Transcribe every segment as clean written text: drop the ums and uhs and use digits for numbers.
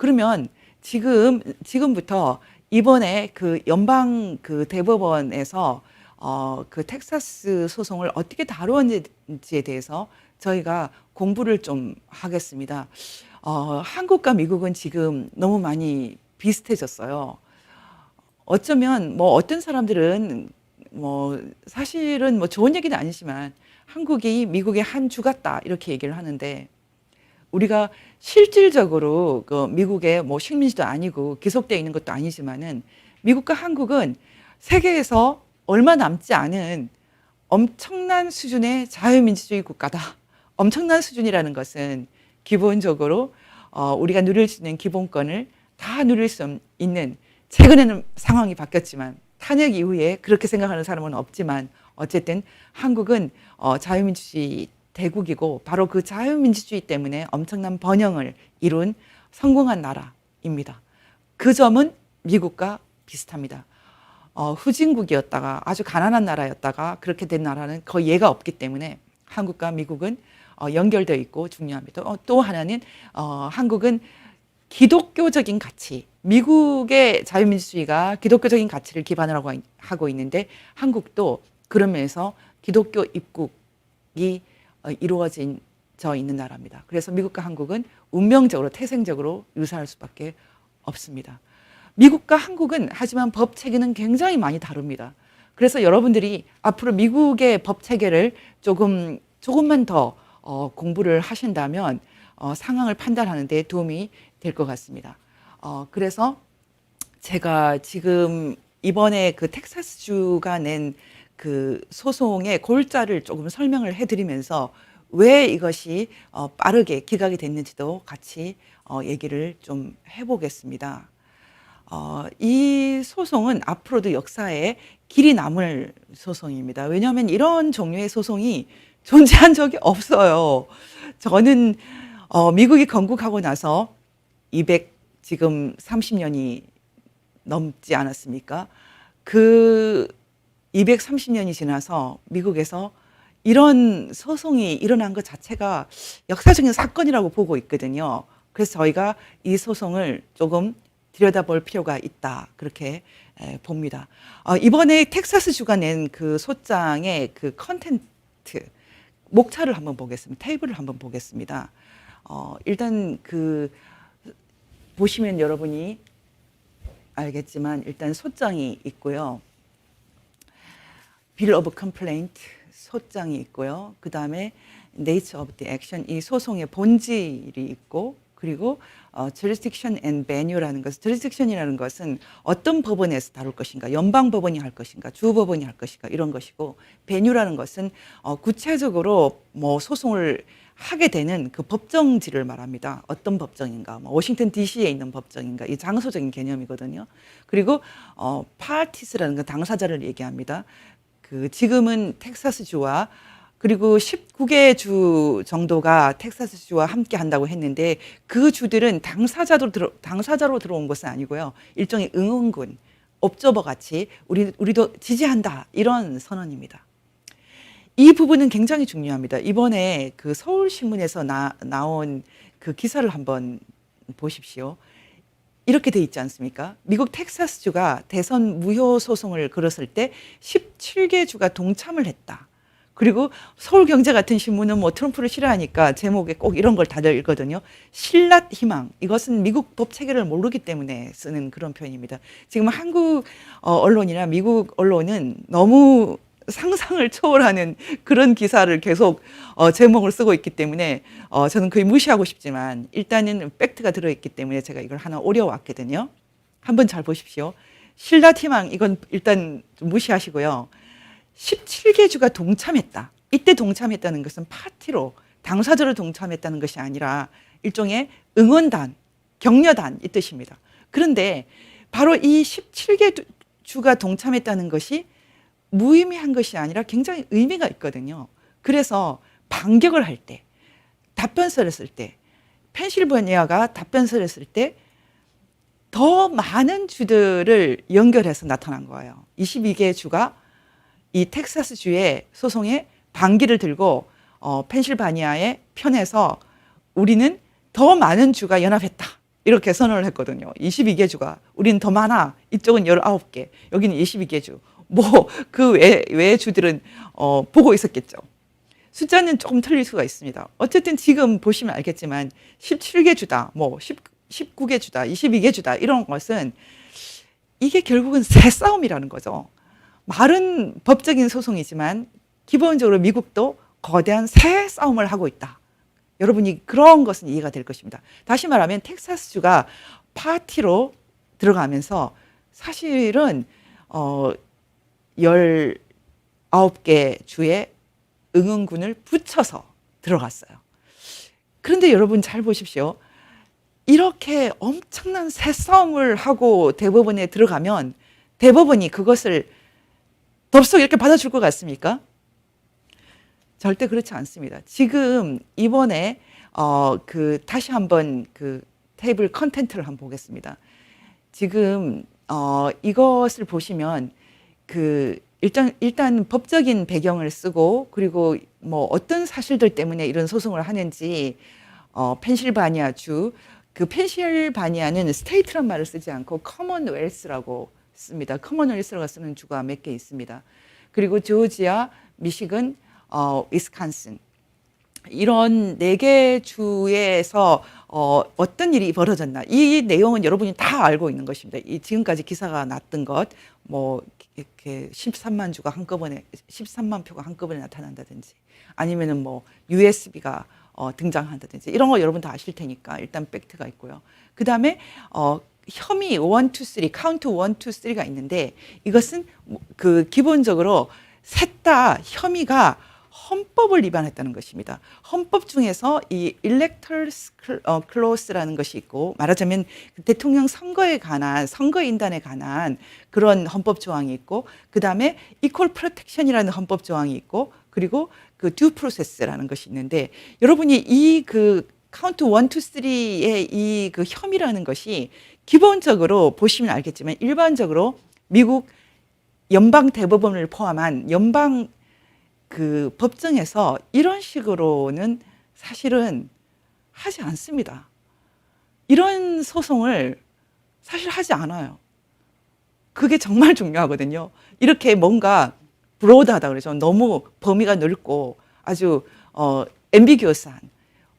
그러면 지금부터 이번에 그 연방 그 대법원에서 그 텍사스 소송을 어떻게 다루었는지에 대해서 저희가 공부를 좀 하겠습니다. 한국과 미국은 지금 너무 많이 비슷해졌어요. 어쩌면 뭐 어떤 사람들은 뭐 사실은 뭐 좋은 얘기는 아니지만 한국이 미국의 한 주 같다 이렇게 얘기를 하는데, 우리가 실질적으로 그 미국의 뭐 식민지도 아니고 귀속되어 있는 것도 아니지만은 미국과 한국은 세계에서 얼마 남지 않은 엄청난 수준의 자유민주주의 국가다. 엄청난 수준이라는 것은 기본적으로 우리가 누릴 수 있는 기본권을 다 누릴 수 있는, 최근에는 상황이 바뀌었지만 탄핵 이후에 그렇게 생각하는 사람은 없지만 어쨌든 한국은 자유민주주의 대국이고 바로 그 자유민주주의 때문에 엄청난 번영을 이룬 성공한 나라입니다. 그 점은 미국과 비슷합니다. 후진국이었다가 아주 가난한 나라였다가 그렇게 된 나라는 거의 예가 없기 때문에 한국과 미국은 연결되어 있고 중요합니다. 또 하나는 한국은 기독교적인 가치, 미국의 자유민주주의가 기독교적인 가치를 기반으로 하고 있는데 한국도 그런 면에서 기독교 입국이 이루어져 있는 나라입니다. 그래서 미국과 한국은 운명적으로 태생적으로 유사할 수밖에 없습니다. 미국과 한국은 하지만 법 체계는 굉장히 많이 다릅니다. 그래서 여러분들이 앞으로 미국의 법 체계를 조금만 더 공부를 하신다면 상황을 판단하는 데 도움이 될 것 같습니다. 그래서 제가 지금 이번에 그 텍사스주가 낸 그 소송의 골자를 조금 설명을 해드리면서 왜 이것이 빠르게 기각이 됐는지도 같이 얘기를 좀 해보겠습니다. 이 소송은 앞으로도 역사에 길이 남을 소송입니다. 왜냐하면 이런 종류의 소송이 존재한 적이 없어요. 저는 미국이 건국하고 나서 지금 30년이 넘지 않았습니까? 그 230년이 지나서 미국에서 이런 소송이 일어난 것 자체가 역사적인 사건이라고 보고 있거든요. 그래서 저희가 이 소송을 조금 들여다볼 필요가 있다, 그렇게 봅니다. 이번에 텍사스주가 낸 그 소장의 그 컨텐트, 목차를 한번 보겠습니다. 테이블을 한번 보겠습니다. 일단 보시면 여러분이 알겠지만 일단 소장이 있고요. Bill of Complaint 소장이 있고요. 그 다음에 Nature of the Action, 이 소송의 본질이 있고, 그리고 Jurisdiction and Venue라는 것은, Jurisdiction이라는 것은 어떤 법원에서 다룰 것인가, 연방 법원이 할 것인가, 주 법원이 할 것인가 이런 것이고, Venue라는 것은 구체적으로 뭐 소송을 하게 되는 그 법정지를 말합니다. 어떤 법정인가, 뭐 워싱턴 DC에 있는 법정인가, 이 장소적인 개념이거든요. 그리고 Parties라는 건 당사자를 얘기합니다. 지금은 텍사스주와 그리고 19개 주 정도가 텍사스주와 함께 한다고 했는데 그 주들은 당사자로 들어온 것은 아니고요. 일종의 응원군, 옵저버 같이 우리도 지지한다, 이런 선언입니다. 이 부분은 굉장히 중요합니다. 이번에 그 서울신문에서 나온 그 기사를 한번 보십시오. 이렇게 돼 있지 않습니까? 미국 텍사스주가 대선 무효 소송을 걸었을 때 17개 주가 동참을 했다. 그리고 서울경제 같은 신문은 뭐 트럼프를 싫어하니까 제목에 꼭 이런 걸 다들 읽거든요. 신랏 희망. 이것은 미국 법 체계를 모르기 때문에 쓰는 그런 표현입니다. 지금 한국 언론이나 미국 언론은 너무 상상을 초월하는 그런 기사를 계속 제목을 쓰고 있기 때문에 저는 거의 무시하고 싶지만 일단은 팩트가 들어있기 때문에 제가 이걸 하나 오려왔거든요. 한번 잘 보십시오. 신랏 희망, 이건 일단 좀 무시하시고요. 17개 주가 동참했다. 이때 동참했다는 것은 파티로, 당사자로 동참했다는 것이 아니라 일종의 응원단, 격려단 이 뜻입니다. 그런데 바로 이 17개 주가 동참했다는 것이 무의미한 것이 아니라 굉장히 의미가 있거든요. 그래서 반격을 할 때, 답변서를 쓸 때, 펜실베니아가 답변서를 쓸 때 더 많은 주들을 연결해서 나타난 거예요. 22개 주가 이 텍사스 주의 소송에 반기를 들고 펜실베니아의 편에서 우리는 더 많은 주가 연합했다, 이렇게 선언을 했거든요. 22개 주가. 우리는 더 많아. 이쪽은 19개. 여기는 22개 주. 뭐 그 외의 주들은 보고 있었겠죠. 숫자는 조금 틀릴 수가 있습니다. 어쨌든 지금 보시면 알겠지만 17개 주다, 뭐 19개 주다, 22개 주다 이런 것은 이게 결국은 새 싸움이라는 거죠. 말은 법적인 소송이지만 기본적으로 미국도 거대한 새 싸움을 하고 있다. 여러분이 그런 것은 이해가 될 것입니다. 다시 말하면 텍사스주가 파티로 들어가면서 사실은 19개 주에 응응군을 붙여서 들어갔어요. 그런데 여러분 잘 보십시오. 이렇게 엄청난 새싸움을 하고 대법원에 들어가면 대법원이 그것을 덥석 이렇게 받아줄 것 같습니까? 절대 그렇지 않습니다. 지금 이번에 다시 한번 그 테이블 컨텐츠를 한번 보겠습니다. 지금 이것을 보시면 일단 법적인 배경을 쓰고 그리고 뭐 어떤 사실들 때문에 이런 소송을 하는지 펜실바니아주 그 펜실바니아는 스테이트란 말을 쓰지 않고 커먼웰스라고 씁니다. 커먼웰스라고 쓰는 주가 몇 개 있습니다. 그리고 조지아, 미시건, 위스콘신 이런 4개 주에서 어떤 일이 벌어졌나 이 내용은 여러분이 다 알고 있는 것입니다. 이 지금까지 기사가 났던 것 뭐 이렇게 13만 주가 한꺼번에 13만 표가 한꺼번에 나타난다든지 아니면은 뭐 USB가 등장한다든지 이런 거 여러분 다 아실 테니까 일단 팩트가 있고요. 그다음에 혐의 1, 2, 3 카운트 1, 2, 3가 있는데 이것은 그 기본적으로 셋 다 혐의가 헌법을 위반했다는 것입니다. 헌법 중에서 이 electoral clause라는 것이 있고 말하자면 대통령 선거에 관한 선거인단에 관한 그런 헌법 조항이 있고 그다음에 equal protection이라는 헌법 조항이 있고 그리고 그 due process라는 것이 있는데 여러분이 이 그 카운트 1, 2, 3의 이 그 혐의라는 것이 기본적으로 보시면 알겠지만 일반적으로 미국 연방 대법원을 포함한 연방 그 법정에서 이런 식으로는 사실은 하지 않습니다. 이런 소송을 사실 하지 않아요. 그게 정말 중요하거든요. 이렇게 뭔가 브로드하다 그러죠. 너무 범위가 넓고 아주 앰비규어스한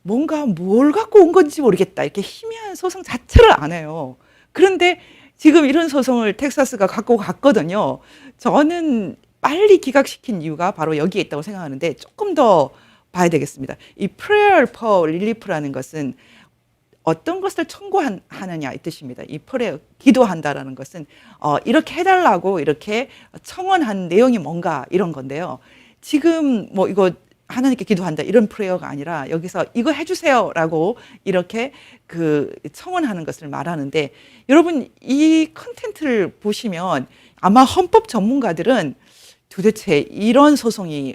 뭔가 뭘 갖고 온 건지 모르겠다. 이렇게 희미한 소송 자체를 안 해요. 그런데 지금 이런 소송을 텍사스가 갖고 갔거든요. 저는 빨리 기각시킨 이유가 바로 여기에 있다고 생각하는데 조금 더 봐야 되겠습니다. 이 prayer for relief라는 것은 어떤 것을 청구하느냐 이 뜻입니다. 이 prayer, 기도한다라는 것은 이렇게 해달라고 이렇게 청원한 내용이 뭔가 이런 건데요. 지금 뭐 이거 하나님께 기도한다 이런 프레어가 아니라 여기서 이거 해주세요라고 이렇게 그 청원하는 것을 말하는데 여러분 이 컨텐츠를 보시면 아마 헌법 전문가들은 도대체 이런 소송이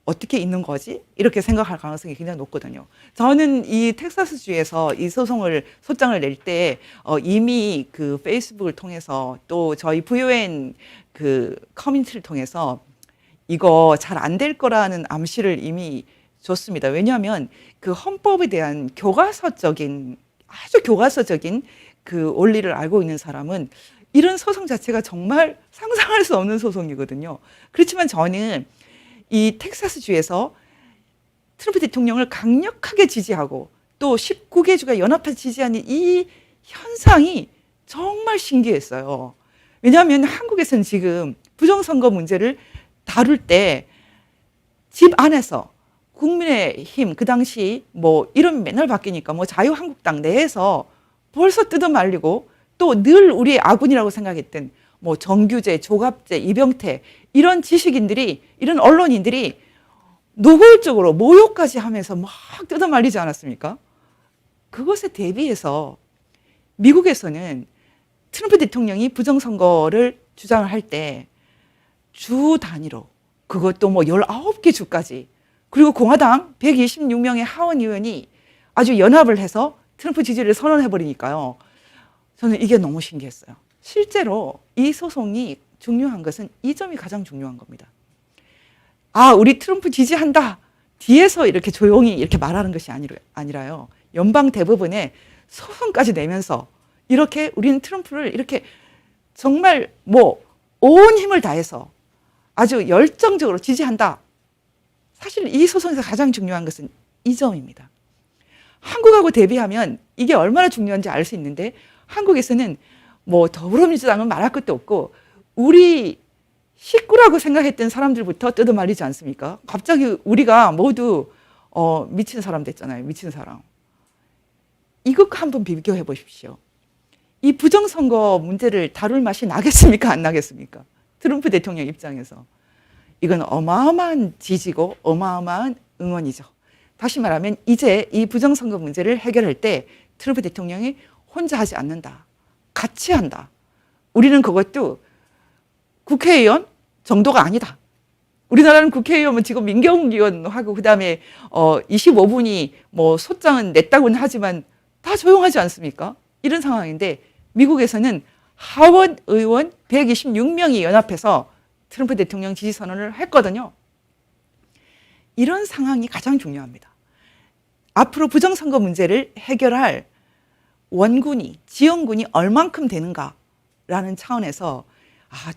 어떻게 있는 거지? 이렇게 생각할 가능성이 굉장히 높거든요. 저는 이 텍사스주에서 이 소장을 낼 때 이미 그 페이스북을 통해서 또 저희 VON 그 커뮤니티를 통해서 이거 잘 안 될 거라는 암시를 이미 줬습니다. 왜냐하면 그 헌법에 대한 아주 교과서적인 그 원리를 알고 있는 사람은 이런 소송 자체가 정말 상상할 수 없는 소송이거든요. 그렇지만 저는 이 텍사스주에서 트럼프 대통령을 강력하게 지지하고 또 19개 주가 연합해서 지지하는 이 현상이 정말 신기했어요. 왜냐하면 한국에서는 지금 부정선거 문제를 다룰 때 집 안에서 국민의힘 그 당시 뭐 이름이 맨날 바뀌니까 뭐 자유한국당 내에서 벌써 뜯어말리고 또 늘 우리의 아군이라고 생각했던 뭐 정규재, 조갑재, 이병태 이런 지식인들이 이런 언론인들이 노골적으로 모욕까지 하면서 막 뜯어말리지 않았습니까? 그것에 대비해서 미국에서는 트럼프 대통령이 부정선거를 주장을 할 때 주 단위로 그것도 뭐 19개 주까지 그리고 공화당 126명의 하원 의원이 아주 연합을 해서 트럼프 지지를 선언해버리니까요. 저는 이게 너무 신기했어요. 실제로 이 소송이 중요한 것은 이 점이 가장 중요한 겁니다. 아, 우리 트럼프 지지한다. 뒤에서 이렇게 조용히 이렇게 말하는 것이 아니라요. 연방 대법원에 소송까지 내면서 이렇게 우리는 트럼프를 이렇게 정말 뭐 온 힘을 다해서 아주 열정적으로 지지한다. 사실 이 소송에서 가장 중요한 것은 이 점입니다. 한국하고 대비하면 이게 얼마나 중요한지 알 수 있는데 한국에서는 뭐 더불어민주당은 말할 것도 없고 우리 식구라고 생각했던 사람들부터 뜯어말리지 않습니까? 갑자기 우리가 모두 미친 사람 됐잖아요. 미친 사람. 이것과 한번 비교해 보십시오. 이 부정선거 문제를 다룰 맛이 나겠습니까? 안 나겠습니까? 트럼프 대통령 입장에서. 이건 어마어마한 지지고 어마어마한 응원이죠. 다시 말하면 이제 이 부정선거 문제를 해결할 때 트럼프 대통령이 혼자 하지 않는다. 같이 한다. 우리는 그것도 국회의원 정도가 아니다. 우리나라는 국회의원은 지금 민경욱 의원하고 그다음에 25분이 뭐 소장은 냈다고는 하지만 다 조용하지 않습니까? 이런 상황인데 미국에서는 하원 의원 126명이 연합해서 트럼프 대통령 지지 선언을 했거든요. 이런 상황이 가장 중요합니다. 앞으로 부정선거 문제를 해결할 원군이, 지원군이 얼만큼 되는가라는 차원에서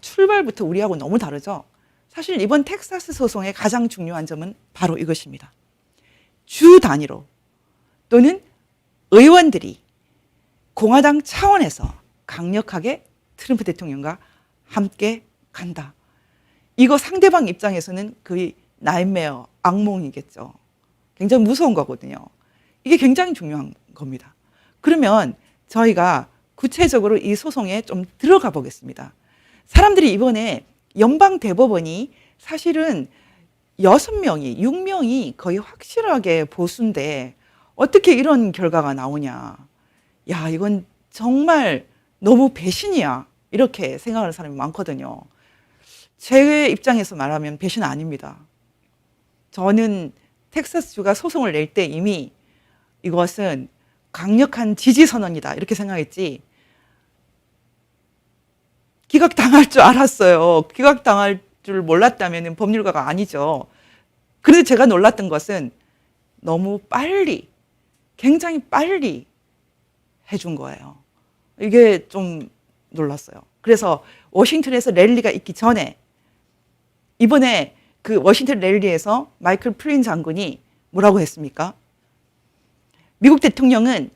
출발부터 우리하고 너무 다르죠. 사실 이번 텍사스 소송의 가장 중요한 점은 바로 이것입니다. 주 단위로 또는 의원들이 공화당 차원에서 강력하게 트럼프 대통령과 함께 간다. 이거 상대방 입장에서는 거의 나잇메어, 악몽이겠죠. 굉장히 무서운 거거든요. 이게 굉장히 중요한 겁니다. 그러면 저희가 구체적으로 이 소송에 좀 들어가 보겠습니다. 사람들이 이번에 연방 대법원이 사실은 6명이, 6명이 거의 확실하게 보수인데 어떻게 이런 결과가 나오냐. 야, 이건 정말 너무 배신이야. 이렇게 생각하는 사람이 많거든요. 제 입장에서 말하면 배신 아닙니다. 저는 텍사스주가 소송을 낼 때 이미 이것은 강력한 지지 선언이다. 이렇게 생각했지. 기각당할 줄 알았어요. 기각당할 줄 몰랐다면 법률가가 아니죠. 그래도 제가 놀랐던 것은 너무 빨리, 굉장히 빨리 해준 거예요. 이게 좀 놀랐어요. 그래서 워싱턴에서 랠리가 있기 전에 이번에 그 워싱턴 랠리에서 마이클 플린 장군이 뭐라고 했습니까? 미국 대통령은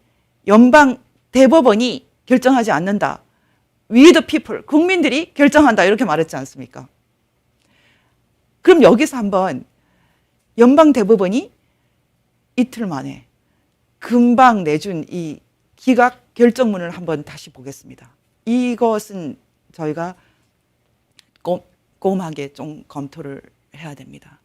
연방 대법원이 결정하지 않는다. We the people, 국민들이 결정한다. 이렇게 말했지 않습니까? 그럼 여기서 한번 연방 대법원이 이틀 만에 금방 내준 이 기각 결정문을 한번 다시 보겠습니다. 이것은 저희가 꼼꼼하게 좀 검토를 해야 됩니다.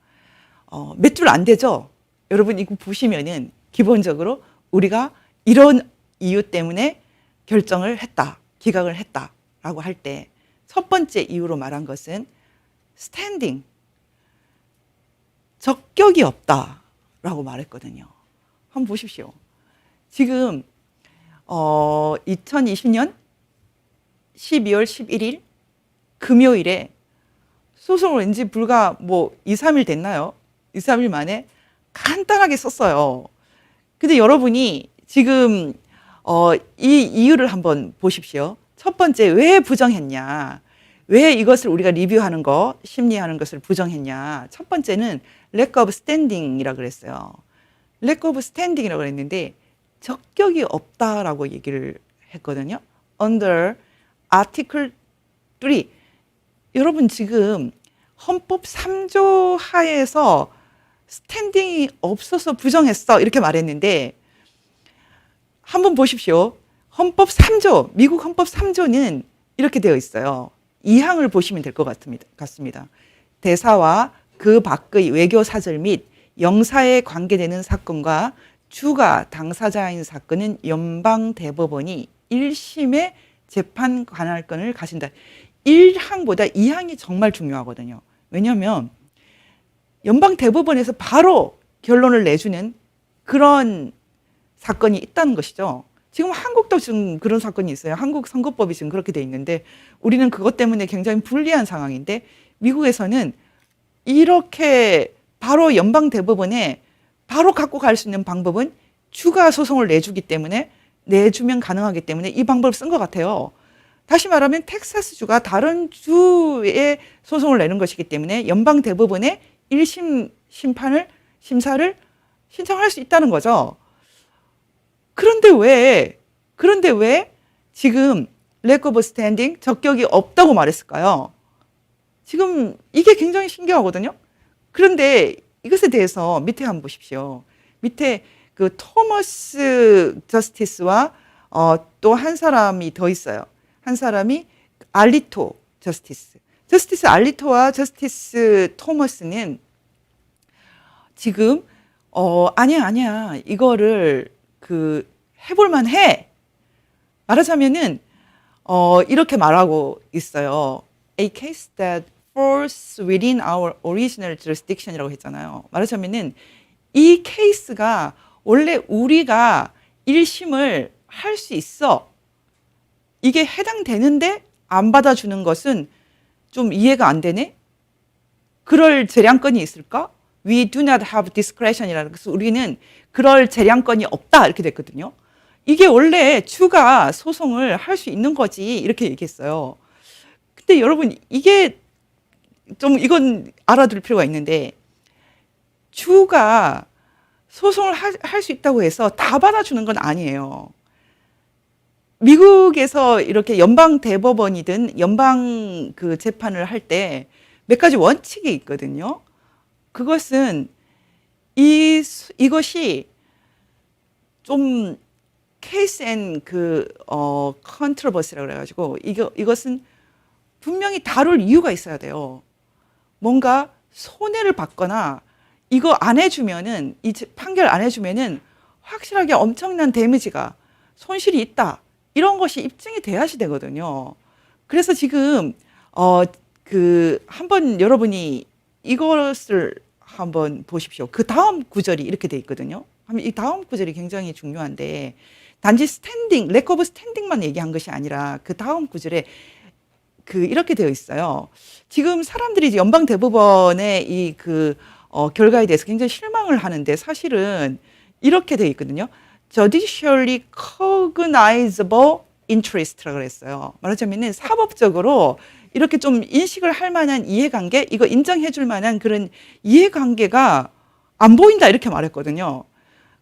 몇 줄 안 되죠? 여러분 이거 보시면은 기본적으로 우리가 이런 이유 때문에 결정을 했다, 기각을 했다라고 할 때 첫 번째 이유로 말한 것은 스탠딩, 적격이 없다라고 말했거든요. 한번 보십시오. 지금 2020년 12월 11일 금요일에 소송을 왠지 불과 뭐 2, 3일 됐나요? 2, 3일 만에 간단하게 썼어요. 근데 여러분이 지금 이 이유를 한번 보십시오. 첫 번째, 왜 부정했냐? 왜 이것을 우리가 리뷰하는 거, 심리하는 것을 부정했냐? 첫 번째는 lack of standing이라고 그랬어요. lack of standing이라고 그랬는데 적격이 없다라고 얘기를 했거든요. Under Article 3. 여러분 지금 헌법 3조 하에서 스탠딩이 없어서 부정했어 이렇게 말했는데 한번 보십시오. 헌법 3조, 미국 헌법 3조는 이렇게 되어 있어요. 2항을 보시면 될 것 같습니다. 대사와 그 밖의 외교 사절 및 영사에 관계되는 사건과 주가 당사자인 사건은 연방 대법원이 1심에 재판 관할 건을 가진다. 1항보다 2항이 정말 중요하거든요. 왜냐하면 연방 대법원에서 바로 결론을 내주는 그런 사건이 있다는 것이죠. 지금 한국도 지금 그런 사건이 있어요. 한국 선거법이 지금 그렇게 돼 있는데 우리는 그것 때문에 굉장히 불리한 상황인데 미국에서는 이렇게 바로 연방 대법원에 바로 갖고 갈 수 있는 방법은 추가 소송을 내주기 때문에 내주면 가능하기 때문에 이 방법을 쓴 것 같아요. 다시 말하면 텍사스주가 다른 주에 소송을 내는 것이기 때문에 연방 대법원에 1심 심사를 신청할 수 있다는 거죠. 그런데 왜 지금 lack of standing, 적격이 없다고 말했을까요? 지금 이게 굉장히 신기하거든요. 그런데 이것에 대해서 밑에 한번 보십시오. 밑에 그 토머스 저스티스와 또 한 사람이 더 있어요. 한 사람이 알리토 저스티스. 저스티스 알리토와 저스티스 토머스는 지금 아니야 이거를 그 해볼 만해. 말하자면은 이렇게 말하고 있어요. A case that falls within our original jurisdiction이라고 했잖아요. 말하자면은 이 케이스가 원래 우리가 1심을 할 수 있어. 이게 해당되는데 안 받아주는 것은 좀 이해가 안 되네. 그럴 재량권이 있을까? We do not have discretion이라는 것은 우리는 그럴 재량권이 없다 이렇게 됐거든요. 이게 원래 주가 소송을 할 수 있는 거지 이렇게 얘기했어요. 근데 여러분 이게 좀 이건 알아둘 필요가 있는데 주가 소송을 할 수 있다고 해서 다 받아주는 건 아니에요. 미국에서 이렇게 연방 대법원이든 연방 그 재판을 할 때 몇 가지 원칙이 있거든요. 그것은 이것이 좀 케이스 앤 컨트로버시라고 그래가지고 이것은 분명히 다룰 이유가 있어야 돼요. 뭔가 손해를 받거나 이거 안 해주면은 이 판결 안 해주면은 확실하게 엄청난 데미지가 손실이 있다 이런 것이 입증이 돼야지 되거든요. 그래서 지금 한번 여러분이 이것을 한번 보십시오. 그 다음 구절이 이렇게 돼 있거든요. 이 다음 구절이 굉장히 중요한데 단지 스탠딩, 렉 오브 스탠딩만 얘기한 것이 아니라 그 다음 구절에 이렇게 되어 있어요. 지금 사람들이 이제 연방 대법원의 결과에 대해서 굉장히 실망을 하는데 사실은 이렇게 되어 있거든요. judicially cognizable interest라고 그랬어요. 말하자면은 사법적으로 이렇게 좀 인식을 할 만한 이해관계, 이거 인정해 줄 만한 그런 이해관계가 안 보인다 이렇게 말했거든요.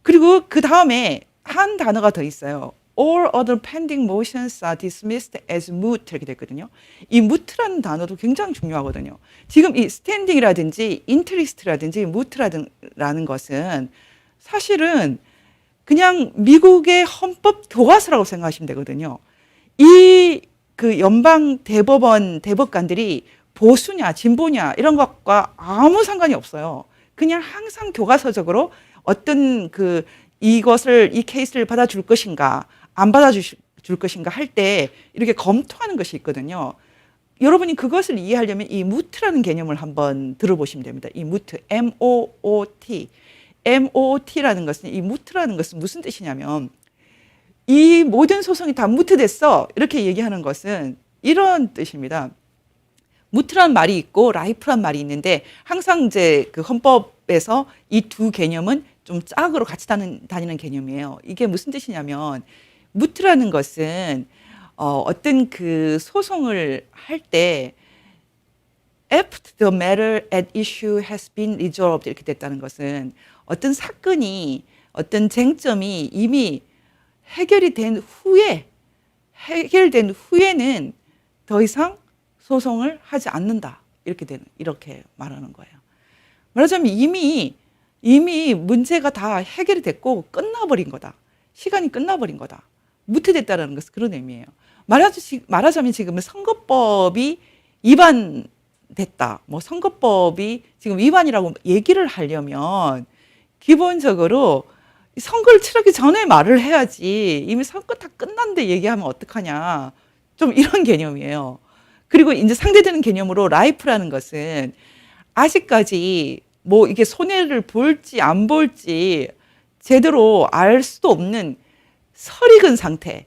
그리고 그 다음에 한 단어가 더 있어요. All other pending motions are dismissed as moot 이렇게 됐거든요. 이 moot라는 단어도 굉장히 중요하거든요. 지금 이 standing이라든지 interest라든지 moot라는 것은 사실은 그냥 미국의 헌법 교과서라고 생각하시면 되거든요. 연방 대법원 대법관들이 보수냐 진보냐 이런 것과 아무 상관이 없어요. 그냥 항상 교과서적으로 어떤 이 케이스를 받아줄 것인가 안 받아줄 것인가 할 때 이렇게 검토하는 것이 있거든요. 여러분이 그것을 이해하려면 이 무트라는 개념을 한번 들어보시면 됩니다. 이 무트, M-O-O-T. M-O-O-T라는 것은, 이 무트라는 것은 무슨 뜻이냐면 이 모든 소송이 다 무트됐어 이렇게 얘기하는 것은 이런 뜻입니다. 무트란 말이 있고 라이프란 말이 있는데 항상 이제 그 헌법에서 이 두 개념은 좀 짝으로 같이 다니는 개념이에요. 이게 무슨 뜻이냐면 무트라는 것은 어떤 소송을 할 때 after the matter at issue has been resolved 이렇게 됐다는 것은 어떤 사건이 어떤 쟁점이 이미 해결된 후에는 더 이상 소송을 하지 않는다 이렇게 말하는 거예요. 말하자면 이미 문제가 다 해결이 됐고 끝나버린 거다. 시간이 끝나버린 거다. 무효됐다는 것은 그런 의미예요. 말하자면 지금은 선거법이 위반됐다. 선거법이 지금 위반이라고 얘기를 하려면 기본적으로 선거를 치르기 전에 말을 해야지 이미 선거 다 끝났는데 얘기하면 어떡하냐. 좀 이런 개념이에요. 그리고 이제 상대되는 개념으로 라이프라는 것은 아직까지 이게 손해를 볼지 안 볼지 제대로 알 수도 없는 설익은 상태.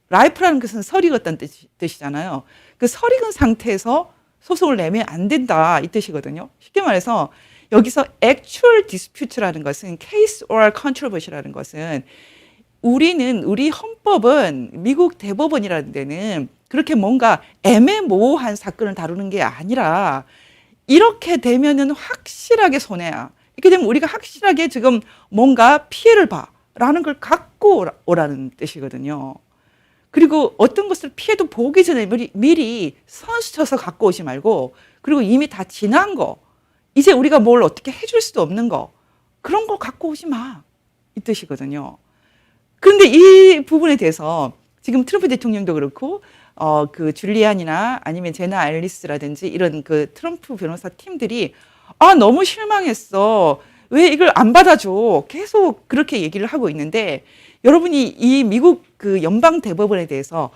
라이프라는 것은 설익었다는 뜻이잖아요. 그 설익은 상태에서 소송을 내면 안 된다 이 뜻이거든요. 쉽게 말해서 여기서 actual dispute라는 것은 case or controversy라는 것은 우리 헌법은 미국 대법원이라는 데는 그렇게 뭔가 애매모호한 사건을 다루는 게 아니라 이렇게 되면은 확실하게 손해야. 이렇게 되면 우리가 확실하게 지금 뭔가 피해를 봐라는 걸 갖고 오라는 뜻이거든요. 그리고 어떤 것을 피해도 보기 전에 미리 선수 쳐서 갖고 오지 말고, 그리고 이미 다 지난 거, 이제 우리가 뭘 어떻게 해줄 수도 없는 거, 그런 거 갖고 오지 마. 이 뜻이거든요. 그런데 이 부분에 대해서 지금 트럼프 대통령도 그렇고, 그 줄리안이나 아니면 제나 앨리스라든지 이런 그 트럼프 변호사 팀들이 너무 실망했어. 왜 이걸 안 받아줘? 계속 그렇게 얘기를 하고 있는데, 여러분이 이 미국 그 연방 대법원에 대해서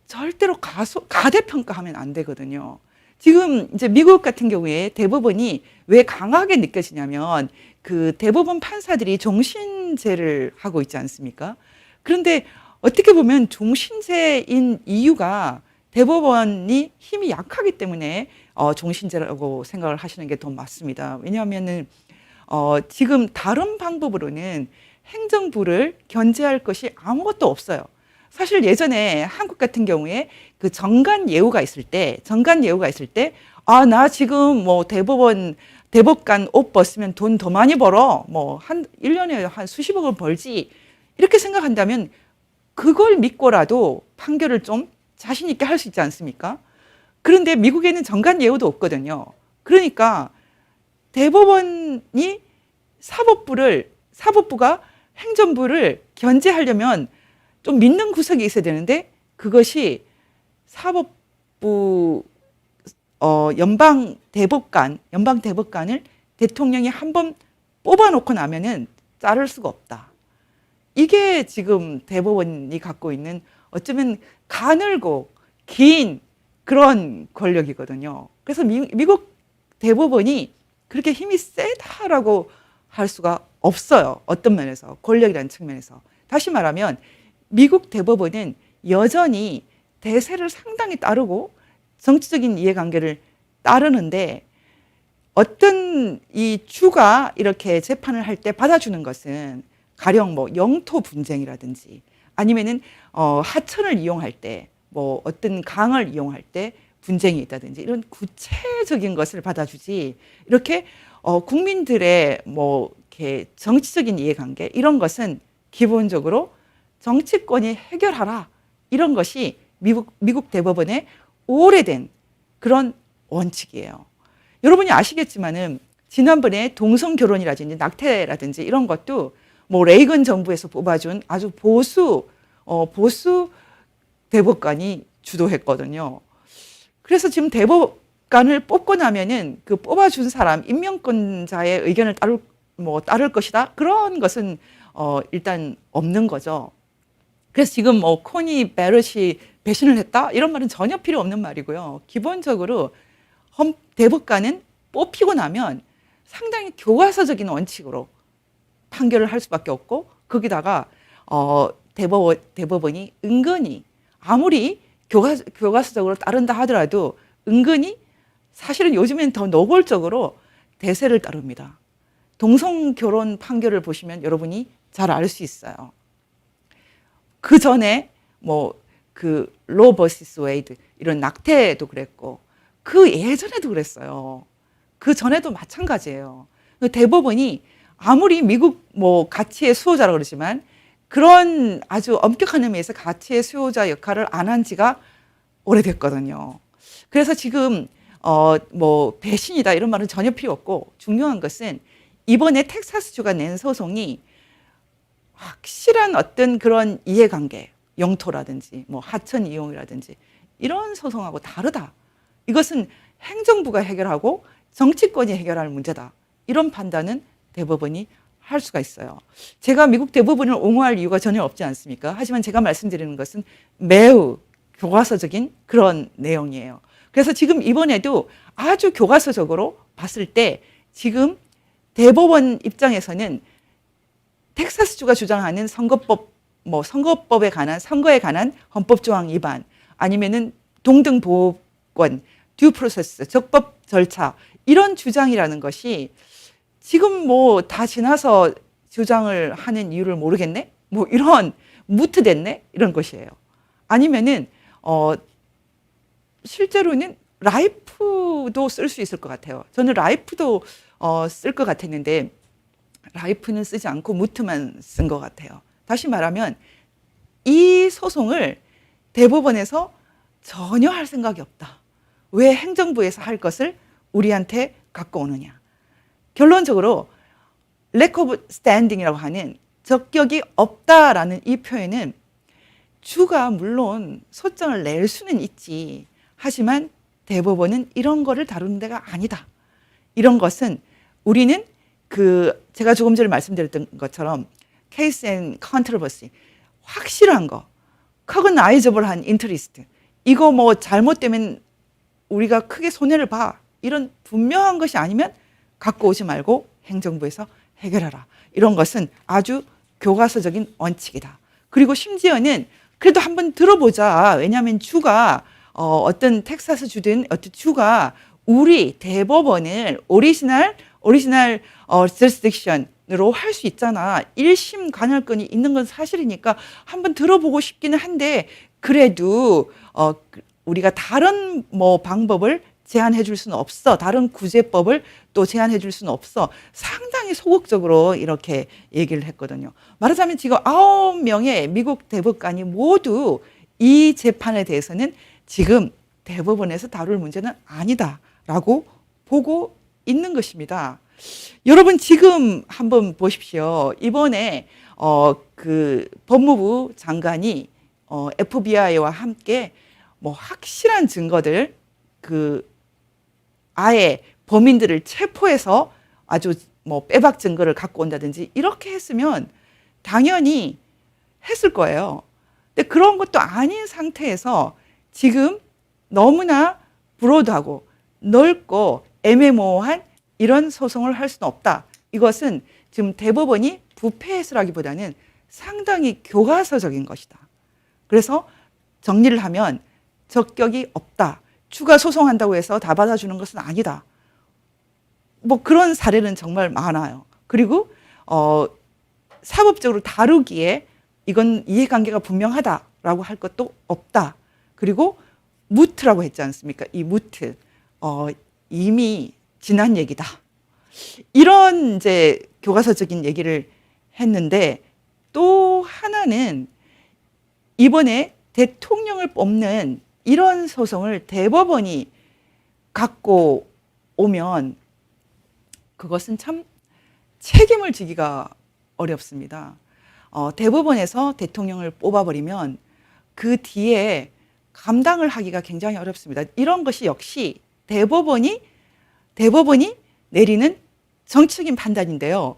절대로 가대평가하면 안 되거든요. 지금 이제 미국 같은 경우에 대법원이 왜 강하게 느껴지냐면, 그 대법원 판사들이 종신제를 하고 있지 않습니까? 그런데 어떻게 보면 종신제인 이유가 대법원이 힘이 약하기 때문에 종신제라고 생각을 하시는 게 더 맞습니다. 왜냐하면은 지금 다른 방법으로는 행정부를 견제할 것이 아무것도 없어요. 사실 예전에 한국 같은 경우에 그 정관예우가 있을 때, 나 지금 뭐 대법관 옷 벗으면 돈 더 많이 벌어. 뭐 한 1년에 한 수십억을 벌지. 이렇게 생각한다면 그걸 믿고라도 판결을 좀 자신 있게 할 수 있지 않습니까? 그런데 미국에는 정관예우도 없거든요. 그러니까 대법원이 사법부가 행정부를 견제하려면 좀 믿는 구석이 있어야 되는데, 그것이 사법부 연방 대법관을 대통령이 한번 뽑아놓고 나면은 자를 수가 없다. 이게 지금 대법원이 갖고 있는 어쩌면 가늘고 긴 그런 권력이거든요. 그래서 미국 대법원이 그렇게 힘이 세다라고 할 수가 없어요. 어떤 면에서, 권력이라는 측면에서. 다시 말하면 미국 대법원은 여전히 대세를 상당히 따르고 정치적인 이해관계를 따르는데, 어떤 이 주가 이렇게 재판을 할 때 받아주는 것은 가령 뭐 영토 분쟁이라든지 아니면은 하천을 이용할 때, 뭐 어떤 강을 이용할 때 분쟁이 있다든지 이런 구체적인 것을 받아주지, 이렇게 국민들의 뭐 이렇게 정치적인 이해관계 이런 것은 기본적으로 정치권이 해결하라, 이런 것이 미국 대법원의 오래된 그런 원칙이에요. 여러분이 아시겠지만은 지난번에 동성 결혼이라든지 낙태라든지 이런 것도 뭐 레이건 정부에서 뽑아준 아주 보수 대법관이 주도했거든요. 그래서 지금 대법관을 뽑고 나면은 그 뽑아준 사람 임명권자의 의견을 따를 것이다, 그런 것은 일단 없는 거죠. 그래서 지금 뭐 코니 베럿이 배신을 했다, 이런 말은 전혀 필요 없는 말이고요. 기본적으로 대법관은 뽑히고 나면 상당히 교과서적인 원칙으로 판결을 할 수밖에 없고, 거기다가 대법원이 은근히 아무리 교과서적으로 따른다 하더라도 은근히 사실은 요즘엔 더 노골적으로 대세를 따릅니다. 동성 결혼 판결을 보시면 여러분이 잘 알 수 있어요. 그 전에 뭐 그 로 버시스 웨이드 이런 낙태도 그랬고, 그 예전에도 그랬어요. 그 전에도 마찬가지예요. 대법원이 아무리 미국 뭐 가치의 수호자라고 그러지만 그런 아주 엄격한 의미에서 가치의 수호자 역할을 안 한 지가 오래됐거든요. 그래서 지금 뭐 배신이다 이런 말은 전혀 필요 없고, 중요한 것은 이번에 텍사스주가 낸 소송이 확실한 어떤 그런 이해관계, 영토라든지 뭐 하천 이용이라든지 이런 소송하고 다르다. 이것은 행정부가 해결하고 정치권이 해결할 문제다. 이런 판단은 대법원이 할 수가 있어요. 제가 미국 대법원을 옹호할 이유가 전혀 없지 않습니까? 하지만 제가 말씀드리는 것은 매우 교과서적인 그런 내용이에요. 그래서 지금 이번에도 아주 교과서적으로 봤을 때 지금 대법원 입장에서는 텍사스주가 주장하는 선거법에 관한, 선거에 관한 헌법조항 위반, 아니면은 동등보호권, 듀 프로세스, 적법 절차, 이런 주장이라는 것이 지금 뭐 다 지나서 주장을 하는 이유를 모르겠네? 뭐 이런 무트됐네 이런 것이에요. 아니면은 실제로는 라이프도 쓸 수 있을 것 같아요. 저는 라이프도 쓸 것 같았는데 라이프는 쓰지 않고 무트만 쓴 것 같아요. 다시 말하면 이 소송을 대법원에서 전혀 할 생각이 없다. 왜 행정부에서 할 것을 우리한테 갖고 오느냐. 결론적으로 lack of standing이라고 하는 적격이 없다라는 이 표현은 주가 물론 소장을 낼 수는 있지. 하지만 대법원은 이런 거를 다루는 데가 아니다. 이런 것은 우리는 제가 조금 전에 말씀드렸던 것처럼 case and controversy 확실한 거, cognizable한 interest 이거 뭐 잘못되면 우리가 크게 손해를 봐. 이런 분명한 것이 아니면 갖고 오지 말고 행정부에서 해결하라. 이런 것은 아주 교과서적인 원칙이다. 그리고 심지어는 그래도 한번 들어보자. 왜냐하면 주가 어떤 텍사스 주든 어떤 주가 우리 대법원을 오리지널 jurisdiction으로 할 수 있잖아. 1심 관할권이 있는 건 사실이니까 한번 들어보고 싶기는 한데 그래도 우리가 다른 뭐 방법을 제안해 줄 수는 없어. 다른 구제법을 또 제안해 줄 수는 없어. 상당히 소극적으로 이렇게 얘기를 했거든요. 말하자면 지금 9명의 미국 대법관이 모두 이 재판에 대해서는 지금 대법원에서 다룰 문제는 아니다라고 보고 있는 것입니다. 여러분 지금 한번 보십시오. 이번에 법무부 장관이 FBI와 함께 뭐 확실한 증거들 아예 범인들을 체포해서 아주 뭐 빼박 증거를 갖고 온다든지 이렇게 했으면 당연히 했을 거예요. 근데 그런 것도 아닌 상태에서 지금 너무나 브로드하고 넓고 애매모호한 이런 소송을 할 수는 없다. 이것은 지금 대법원이 부패했으라기보다는 상당히 교과서적인 것이다. 그래서 정리를 하면 적격이 없다. 주가 소송한다고 해서 다 받아주는 것은 아니다. 뭐 그런 사례는 정말 많아요. 그리고 사법적으로 다루기에 이건 이해관계가 분명하다라고 할 것도 없다. 그리고 무트라고 했지 않습니까? 이 무트 이미 지난 얘기다. 이런 이제 교과서적인 얘기를 했는데 또 하나는 이번에 대통령을 뽑는 이런 소송을 대법원이 갖고 오면 그것은 참 책임을 지기가 어렵습니다. 대법원에서 대통령을 뽑아버리면 그 뒤에 감당을 하기가 굉장히 어렵습니다. 이런 것이 역시 대법원이 내리는 정치적인 판단인데요.